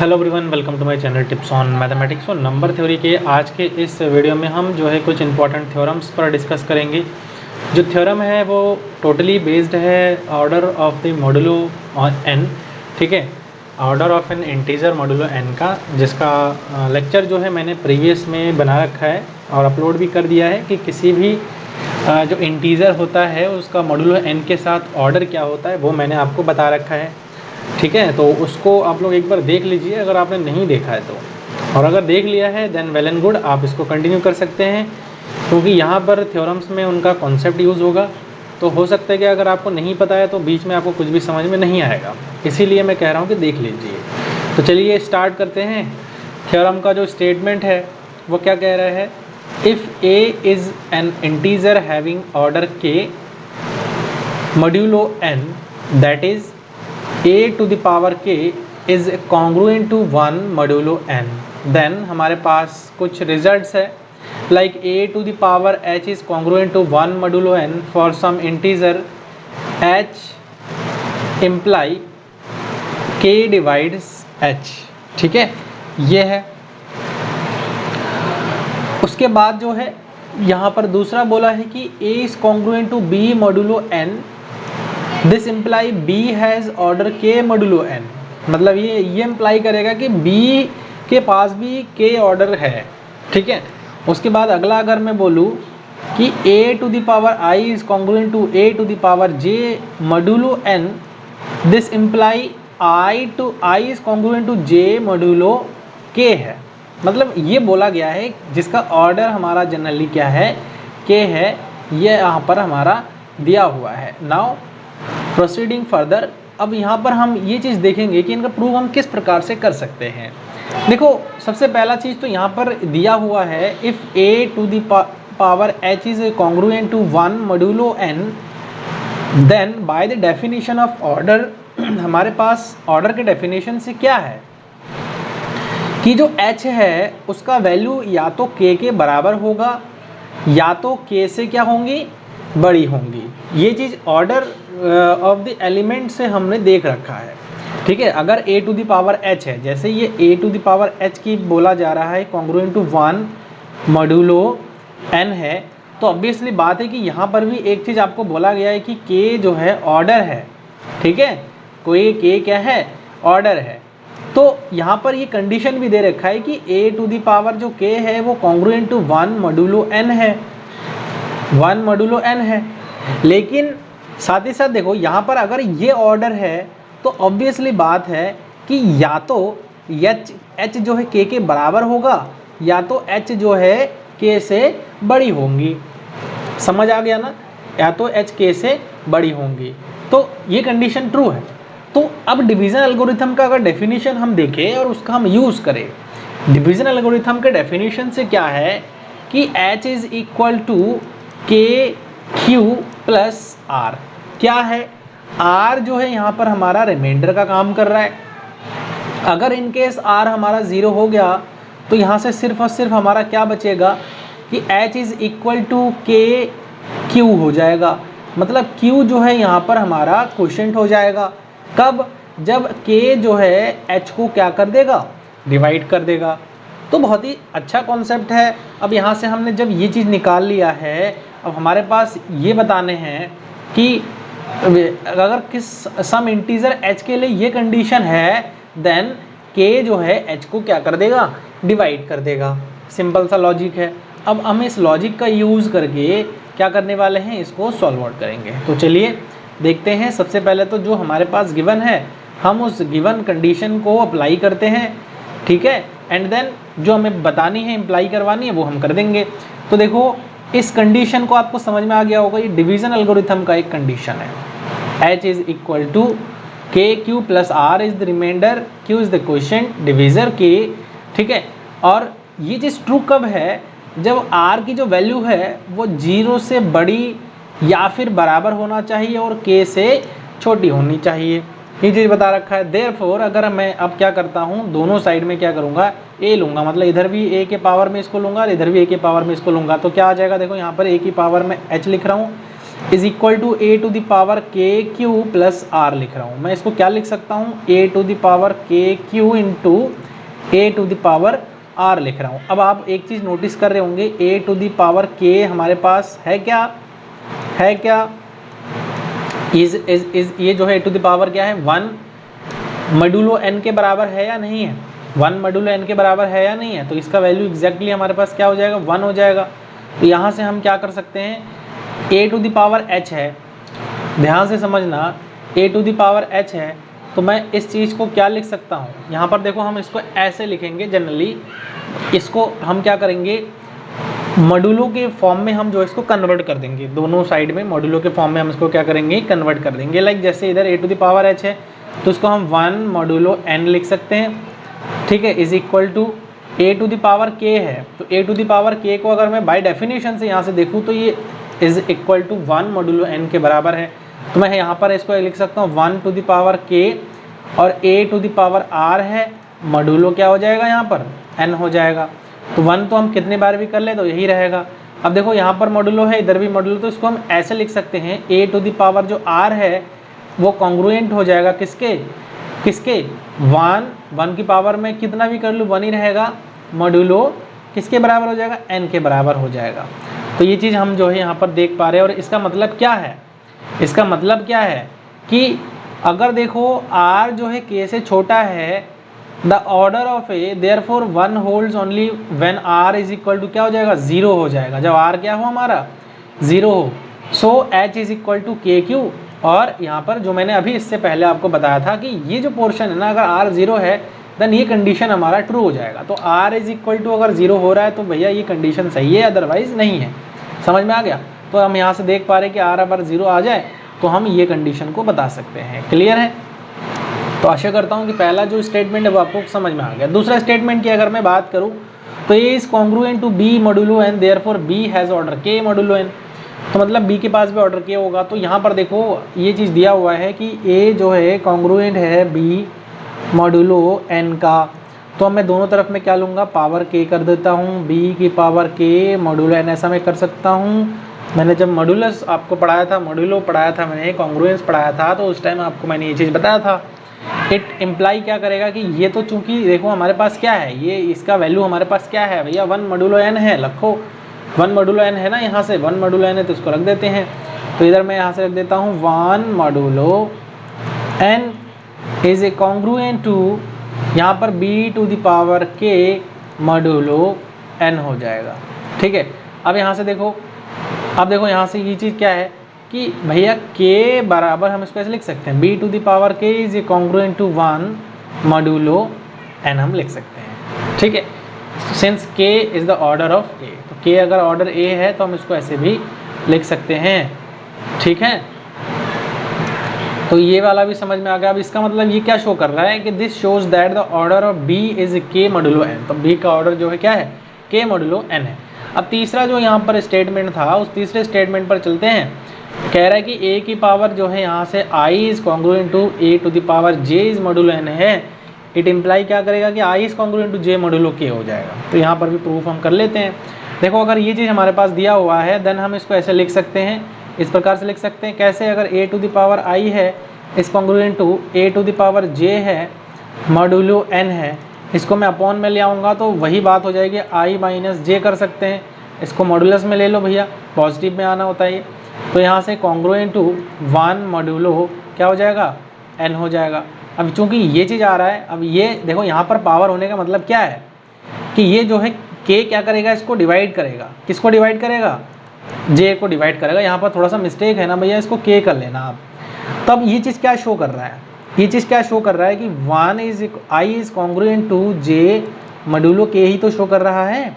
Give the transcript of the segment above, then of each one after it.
Hello everyone, welcome to my channel tips on mathematics और number theory के आज के इस वीडियो में हम जो है कुछ इंपॉर्टेंट थ्योरम्स पर डिस्कस करेंगे। जो थ्योरम है वो टोटली बेस्ड है order of the modulo on n. ठीक है, order of n integer modulo n का, जिसका लेक्चर जो है मैंने प्रीवियस में बना रखा है और अपलोड भी कर दिया है कि किसी भी जो इंटीजर होता है उसका मॉडुलो एन के साथ ऑर्डर क्या होता है वो मैंने आपको बता रखा है। ठीक है, तो उसको आप लोग एक बार देख लीजिए अगर आपने नहीं देखा है तो, और अगर देख लिया है देन वेल एंड गुड, आप इसको कंटिन्यू कर सकते हैं क्योंकि यहाँ पर थ्योरम्स में उनका कॉन्सेप्ट यूज़ होगा। तो हो सकता है कि अगर आपको नहीं पता है तो बीच में आपको कुछ भी समझ में नहीं आएगा, इसीलिए मैं कह रहा हूँ कि देख लीजिए। तो चलिए स्टार्ट करते हैं। थ्योरम का जो स्टेटमेंट है वो क्या कह रहा है, if a is an integer having order k modulo n, that is a to the power k is congruent to 1 modulo n, then हमारे पास कुछ रिजल्ट्स है like a to the power h is congruent to 1 modulo n for some integer h imply k divides h। ठीक है, ये है। उसके बाद जो है यहाँ पर दूसरा बोला है कि a is congruent to b modulo n, this imply b has order k modulo n। मतलब ये इम्प्लाई करेगा कि b के पास भी k ऑर्डर है। ठीक है, उसके बाद अगला अगर मैं बोलूँ कि a to the power i is congruent to a to the power j modulo n, this imply i is congruent to j modulo k है। मतलब ये बोला गया है जिसका ऑर्डर हमारा जनरली क्या है, k है, ये यहाँ पर हमारा दिया हुआ है। नाउ प्रोसीडिंग फर्दर, अब यहाँ पर हम ये चीज़ देखेंगे कि इनका प्रूव हम किस प्रकार से कर सकते हैं। देखो, सबसे पहला चीज़ तो यहाँ पर दिया हुआ है, if a to the power h is congruent to 1 modulo n, then by the definition of order, हमारे पास ऑर्डर के डेफिनेशन से क्या है कि जो h है उसका वैल्यू या तो k के बराबर होगा या तो k से क्या होंगी, बड़ी होंगी। ये चीज़ ऑर्डर ऑफ द एलिमेंट से हमने देख रखा है। ठीक है, अगर a to the power h है, जैसे ये a to the power h की बोला जा रहा है कॉन्ग्रुएंट टू 1 मॉड्यूलो n है, तो ऑब्वियसली बात है कि यहाँ पर भी एक चीज़ आपको बोला गया है कि k जो है ऑर्डर है। ठीक है, कोई k क्या है, ऑर्डर है। तो यहाँ पर ये कंडीशन भी दे रखा है कि a टू द पावर जो k है वो कॉन्ग्रुएंट टू 1 मॉड्यूलो n है, 1 मॉड्यूलो n है। लेकिन साथ ही साथ देखो यहाँ पर अगर ये ऑर्डर है तो ऑब्वियसली बात है कि या तो h जो है k के बराबर होगा या तो h जो है k से बड़ी होंगी। समझ आ गया ना, या तो h k से बड़ी होंगी, तो ये कंडीशन ट्रू है। तो अब डिवीजन एल्गोरिथम का अगर डेफिनेशन हम देखें और उसका हम यूज़ करें, डिवीजन एल्गोरिथम के डेफिनेशन से क्या है कि h is equal to k q plus r। क्या है, r जो है यहाँ पर हमारा रिमाइंडर का काम कर रहा है। अगर इन केस r हमारा 0 हो गया तो यहाँ से सिर्फ और सिर्फ हमारा क्या बचेगा कि h is equal to k q हो जाएगा। मतलब q जो है यहाँ पर हमारा क्वोशिएंट हो जाएगा। कब, जब k जो है h को क्या कर देगा, डिवाइड कर देगा। तो बहुत ही अच्छा कॉन्सेप्ट है। अब यहाँ से हमने जब ये चीज़ निकाल लिया है, अब हमारे पास ये बताने हैं कि अगर किस सम इंटीजर h के लिए ये कंडीशन है, देन k जो है h को क्या कर देगा, डिवाइड कर देगा। सिंपल सा लॉजिक है। अब हम इस लॉजिक का यूज़ करके क्या करने वाले हैं, इसको सॉल्व आउट करेंगे। तो चलिए देखते हैं। सबसे पहले तो जो हमारे पास गिवन है हम उस गिवन कंडीशन को अप्लाई करते हैं। ठीक है, एंड देन जो हमें बतानी है, इम्प्लाई करवानी है, वो हम कर देंगे। तो देखो, इस कंडीशन को आपको समझ में आ गया होगा, ये डिवीजन एल्गोरिथम का एक कंडीशन है। h is equal to k q plus r is the remainder, q is the quotient, divisor k। ठीक है, और ये चीज़ ट्रू कब है, जब r की जो वैल्यू है वो 0 से बड़ी या फिर बराबर होना चाहिए और k से छोटी होनी चाहिए। ये चीज़ बता रखा है। देयरफॉर अगर मैं अब क्या करता हूँ, दोनों साइड में क्या करूँगा, a लूँगा, मतलब इधर भी a के पावर में इसको लूँगा और इधर भी a के पावर में इसको लूँगा। तो क्या आ जाएगा, देखो यहाँ पर a की पावर में h लिख रहा हूँ, is equal to a to the power k q plus r लिख रहा हूँ। मैं इसको क्या लिख सकता हूँ, a to the power k q into a to the power r लिख रहा हूँ। अब आप एक चीज़ नोटिस कर रहे होंगे, ए टू द पावर के हमारे पास है क्या, है क्या, इज ये जो है ए टू द पावर क्या है, 1 मॉड्यूलो n के बराबर है या नहीं है, 1 मॉड्यूलो n के बराबर है या नहीं है। तो इसका वैल्यू एग्जैक्टली हमारे पास क्या हो जाएगा, 1 हो जाएगा। तो यहाँ से हम क्या कर सकते हैं, ए टू द पावर h है, ध्यान से समझना, ए टू द पावर h है, तो मैं इस चीज़ को क्या लिख सकता हूँ, यहाँ पर देखो हम इसको ऐसे लिखेंगे जनरली, इसको हम क्या करेंगे, मॉड्यूलो के फॉर्म में हम जो इसको कन्वर्ट कर देंगे, दोनों साइड में मॉड्यूलो के फॉर्म में हम इसको क्या करेंगे, कन्वर्ट कर देंगे। लाइक जैसे इधर ए टू द पावर h है तो इसको हम 1 मॉड्यूलो n लिख सकते हैं, ठीक है, is equal to a to the power k है, तो a to the power k को अगर मैं बाय डेफिनेशन से यहाँ से देखूँ तो ये is equal to 1 modulo n के बराबर है। तो मैं यहाँ पर इसको लिख सकता हूँ 1 टू द पावर k और a to the power r है, मॉड्यूलो क्या हो जाएगा यहाँ पर n हो जाएगा। तो 1 तो हम कितने बार भी कर ले तो यही रहेगा। अब देखो यहाँ पर मॉड्यूलो है, इधर भी मॉड्यूलो, तो इसको हम ऐसे लिख सकते हैं, a टू द पावर जो r है वो कॉन्ग्रुएंट हो जाएगा किसके, किसके 1 की पावर में कितना भी कर लूँ 1 ही रहेगा, मॉड्यूलो किसके बराबर हो जाएगा, n के बराबर हो जाएगा। तो ये चीज़ हम जो है यहाँ पर देख पा रहे हैं। और इसका मतलब क्या है, इसका मतलब क्या है कि अगर देखो r जो है k से छोटा है, the order of a therefore 1 holds only when r is equal to क्या हो जाएगा, 0 हो जाएगा, जब r क्या हो हमारा 0 हो। सो h इज इक्वल टू के क्यू। और यहाँ पर जो मैंने अभी इससे पहले आपको बताया था कि ये जो पोर्शन है ना, अगर r 0 है देन ये कंडीशन हमारा ट्रू हो जाएगा। तो r इज इक्वल टू अगर 0 हो रहा है तो भैया ये कंडीशन सही है, अदरवाइज नहीं है। समझ में आ गया। तो हम यहाँ से देख पा रहे हैं कि r अगर 0 आ जाए तो हम ये कंडीशन को बता सकते हैं। क्लियर है। तो आशा करता हूँ कि पहला जो स्टेटमेंट है वो आपको समझ में आ गया। दूसरा स्टेटमेंट की अगर मैं बात करूँ तो a is congruent to b modulo n, therefore b has order k modulo n। तो मतलब b के पास भी ऑर्डर के होगा। तो यहाँ पर देखो ये चीज़ दिया हुआ है कि a जो है कॉन्ग्रुएंट है b मॉड्यूलो n का। तो मैं दोनों तरफ में क्या लूँगा, पावर k कर देता हूँ, b की पावर k मॉड्यूलो n, ऐसा मैं कर सकता हूँ। मैंने जब मॉड्यूलस आपको पढ़ाया था, मॉड्यूलो पढ़ाया था मैंने, कॉन्ग्रुएंस पढ़ाया था, तो उस टाइम आपको मैंने ये चीज़ बताया था। इट इम्प्लाई क्या करेगा कि ये तो चूंकि देखो हमारे पास क्या है, ये इसका वैल्यू हमारे पास क्या है भैया, 1 मॉड्यूलो n है, रखो 1 मॉड्यूलो n है ना, यहाँ से 1 मॉड्यूलो n है तो इसको रख देते हैं। तो इधर मैं यहाँ से रख देता हूँ 1 modulo n is a congruent to, यहाँ पर b to the power k modulo n हो जाएगा। ठीक है। अब यहाँ से देखो, अब देखो यहाँ से ये चीज़ क्या है कि भैया k बराबर हम इसको ऐसे लिख सकते हैं, b to the power k is a congruent to 1 modulo n हम लिख सकते हैं। ठीक है। Since k is the order of a, तो k अगर ऑर्डर a है तो हम इसको ऐसे भी लिख सकते हैं। ठीक है। तो ये वाला भी समझ में आ गया। अब इसका मतलब ये क्या शो कर रहा है कि this shows that the order of b is k modulo n। तो b का ऑर्डर जो है क्या है, k मॉड्यूलो n है। अब तीसरा जो यहाँ पर स्टेटमेंट था, उस तीसरे स्टेटमेंट पर चलते हैं। कह रहा है कि a की पावर जो है यहाँ से i is congruent to a to the power j is modulo n है। इट इम्प्लाई क्या करेगा कि i is congruent to j modulo k हो जाएगा। तो यहाँ पर भी प्रूफ हम कर लेते हैं। देखो अगर ये चीज़ हमारे पास दिया हुआ है देन हम इसको ऐसे लिख सकते हैं, इस प्रकार से लिख सकते हैं। कैसे, अगर a to the power i है is congruent to a to the power j है मॉड्यूलो n है, इसको मैं अपॉन में ले आऊँगा तो वही बात हो जाएगी, i माइनस j कर सकते हैं। इसको मॉड्यूलस में ले लो भैया, पॉजिटिव में आना होता है ये। तो यहाँ से कॉन्ग्रुएंट टू 1 मॉड्यूलो क्या हो जाएगा, n हो जाएगा। अब चूंकि ये चीज़ आ रहा है, अब ये देखो यहाँ पर पावर होने का मतलब क्या है कि ये जो है k क्या करेगा, इसको डिवाइड करेगा। किसको डिवाइड करेगा, j को डिवाइड करेगा। यहाँ पर थोड़ा सा मिस्टेक है ना भैया, इसको k कर लेना आप। तब ये चीज़ क्या शो कर रहा है, ये चीज़ क्या शो कर रहा है कि 1 is i is congruent to j modulo k ही तो शो कर रहा है।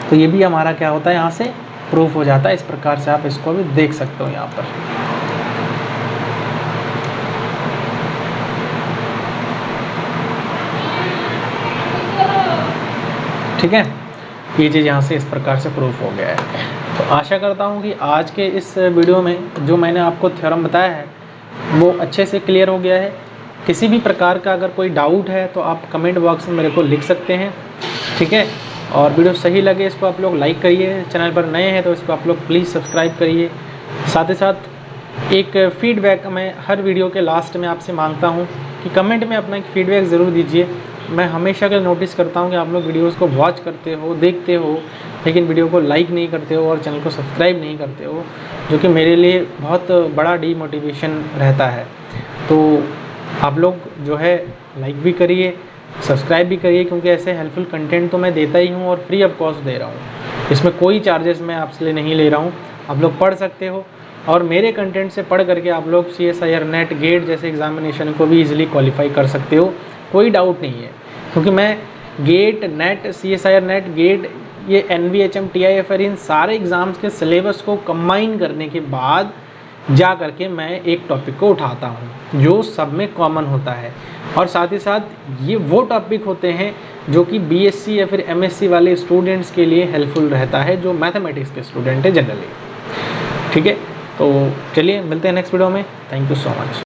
तो ये भी हमारा क्या होता है, यहाँ से प्रूफ हो जाता है। इस प्रकार से आप इसको भी देख सकते हो यहाँ पर। ठीक है, ये चीज़ यहाँ से इस प्रकार से प्रूफ हो गया है। तो आशा करता हूँ कि आज के इस वीडियो में जो मैंने आपको थ्योरम बताया है वो अच्छे से क्लियर हो गया है। किसी भी प्रकार का अगर कोई डाउट है तो आप कमेंट बॉक्स में मेरे को लिख सकते हैं। ठीक है। और वीडियो सही लगे इसको आप लोग लाइक करिए, चैनल पर नए हैं तो इसको आप लोग प्लीज़ सब्सक्राइब करिए। साथ ही साथ एक फीडबैक मैं हर वीडियो के लास्ट में आपसे मांगता हूँ कि कमेंट में अपना एक फीडबैक ज़रूर दीजिए। मैं हमेशा के नोटिस करता हूँ कि आप लोग वीडियोस को वॉच करते हो, देखते हो, लेकिन वीडियो को लाइक नहीं करते हो और चैनल को सब्सक्राइब नहीं करते हो, जो कि मेरे लिए बहुत बड़ा डीमोटिवेशन रहता है। तो आप लोग जो है लाइक भी करिए, सब्सक्राइब भी करिए, क्योंकि ऐसे हेल्पफुल कंटेंट तो मैं देता ही हूँ और फ्री ऑफ कॉस्ट दे रहा हूँ। इसमें कोई चार्जेस मैं आपसे नहीं ले रहा हूँ। आप लोग पढ़ सकते हो और मेरे कंटेंट से पढ़ करके आप लोग CSIR नेट गेट जैसे एग्जामिनेशन को भी इजीली क्वालिफाई कर सकते हो, कोई डाउट नहीं है। क्योंकि मैं GATE, NET, CSIR NET, GATE, ये NVHM, TIFR इन सारे एग्ज़ाम्स के सिलेबस को कंबाइन करने के बाद जा करके मैं एक टॉपिक को उठाता हूँ जो सब में कॉमन होता है। और साथ ही साथ ये वो टॉपिक होते हैं जो कि BSc या फिर MSc वाले स्टूडेंट्स के लिए हेल्पफुल रहता है, जो मैथमेटिक्स के स्टूडेंट है जनरली। ठीक है, तो चलिए मिलते हैं नेक्स्ट वीडियो में। Thank you so much.